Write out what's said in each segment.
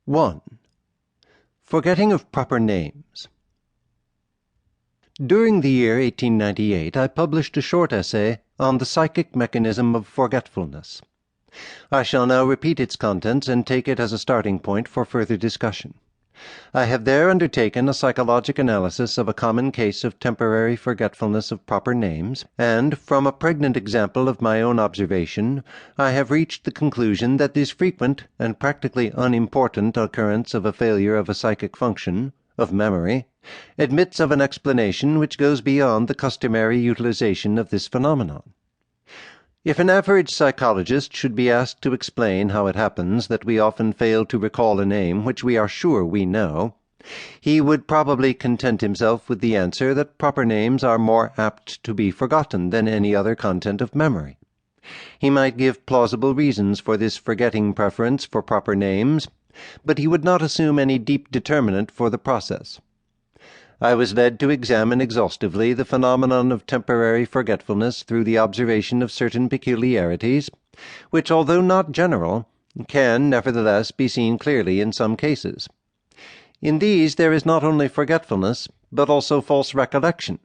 1. Forgetting of proper names. During the year 1898 I published a short essay on the psychic mechanism of forgetfulness. I shall now repeat its contents and take it as a starting point for further discussion. I have there undertaken a psychologic analysis of a common case of temporary forgetfulness of proper names, and, from a pregnant example of my own observation, I have reached the conclusion that this frequent and practically unimportant occurrence of a failure of a psychic function, of memory, admits of an explanation which goes beyond the customary utilization of this phenomenon. If an average psychologist should be asked to explain how it happens that we often fail to recall a name which we are sure we know, he would probably content himself with the answer that proper names are more apt to be forgotten than any other content of memory. He might give plausible reasons for this forgetting preference for proper names, but he would not assume any deep determinant for the process. I was led to examine exhaustively the phenomenon of temporary forgetfulness through the observation of certain peculiarities, which, although not general, can nevertheless be seen clearly in some cases. In these there is not only forgetfulness, but also false recollection.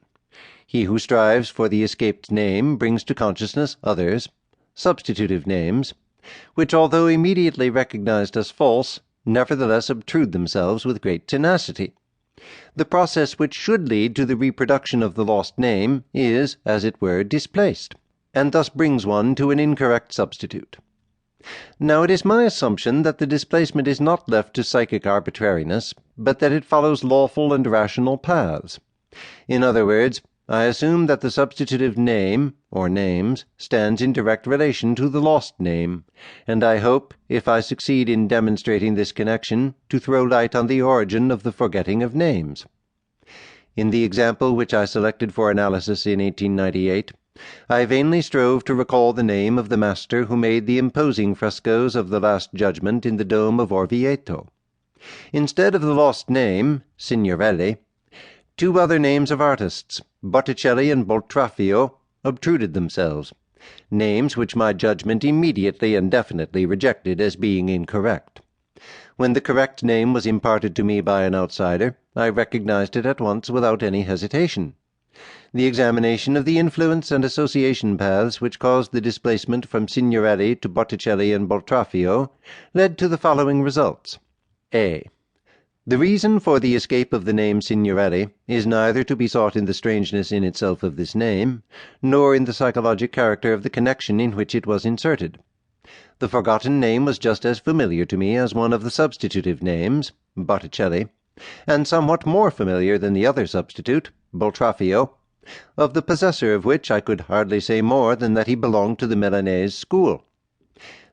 He who strives for the escaped name brings to consciousness others, substitutive names, which, although immediately recognized as false, nevertheless obtrude themselves with great tenacity. The process which should lead to the reproduction of the lost name is, as it were, displaced, and thus brings one to an incorrect substitute. Now it is my assumption that the displacement is not left to psychic arbitrariness, but that it follows lawful and rational paths. In other words, I assume that the substitutive name, or names, stands in direct relation to the lost name, and I hope, if I succeed in demonstrating this connection, to throw light on the origin of the forgetting of names. In the example which I selected for analysis in 1898, I vainly strove to recall the name of the master who made the imposing frescoes of the Last Judgment in the dome of Orvieto. Instead of the lost name, Signorelli, two other names of artists, Botticelli and Boltraffio, obtruded themselves, names which my judgment immediately and definitely rejected as being incorrect. When the correct name was imparted to me by an outsider, I recognized it at once without any hesitation. The examination of the influence and association paths which caused the displacement from Signorelli to Botticelli and Boltraffio led to the following results. A. The reason for the escape of the name Signorelli is neither to be sought in the strangeness in itself of this name, nor in the psychologic character of the connection in which it was inserted. The forgotten name was just as familiar to me as one of the substitutive names, Botticelli, and somewhat more familiar than the other substitute, Boltraffio, of the possessor of which I could hardly say more than that he belonged to the Milanese school.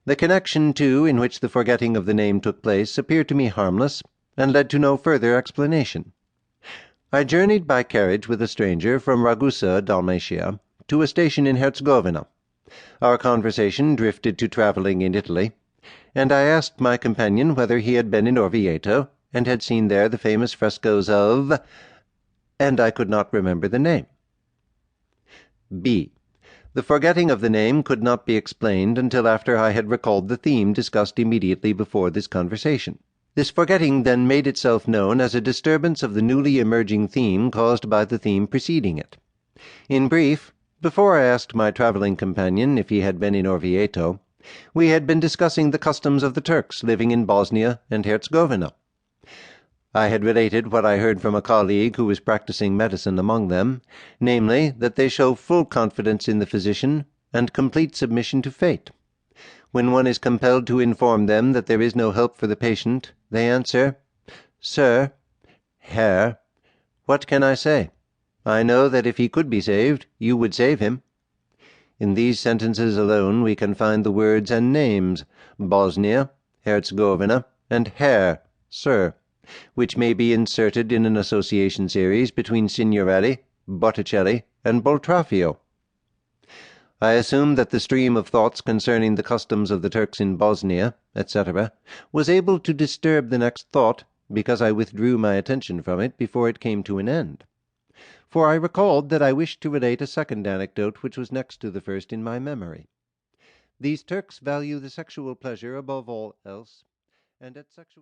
The connection, too, in which the forgetting of the name took place appeared to me harmless, and led to no further explanation. I journeyed by carriage with a stranger from Ragusa, Dalmatia, to a station in Herzegovina. Our conversation drifted to travelling in Italy, and I asked my companion whether he had been in Orvieto, and had seen there the famous frescoes of... and I could not remember the name. B. The forgetting of the name could not be explained until after I had recalled the theme discussed immediately before this conversation. This forgetting then made itself known as a disturbance of the newly emerging theme caused by the theme preceding it. In brief, before I asked my travelling companion if he had been in Orvieto, we had been discussing the customs of the Turks living in Bosnia and Herzegovina. I had related what I heard from a colleague who was practicing medicine among them, namely, that they show full confidence in the physician and complete submission to fate. When one is compelled to inform them that there is no help for the patient, they answer, "Sir, Herr, what can I say? I know that if he could be saved, you would save him." In these sentences alone we can find the words and names, Bosnia, Herzegovina, and Herr, Sir, which may be inserted in an association series between Signorelli, Botticelli, and Boltraffio. I assume that the stream of thoughts concerning the customs of the Turks in Bosnia, etc., was able to disturb the next thought, because I withdrew my attention from it before it came to an end. For I recalled that I wished to relate a second anecdote which was next to the first in my memory. These Turks value the sexual pleasure above all else, and at sexual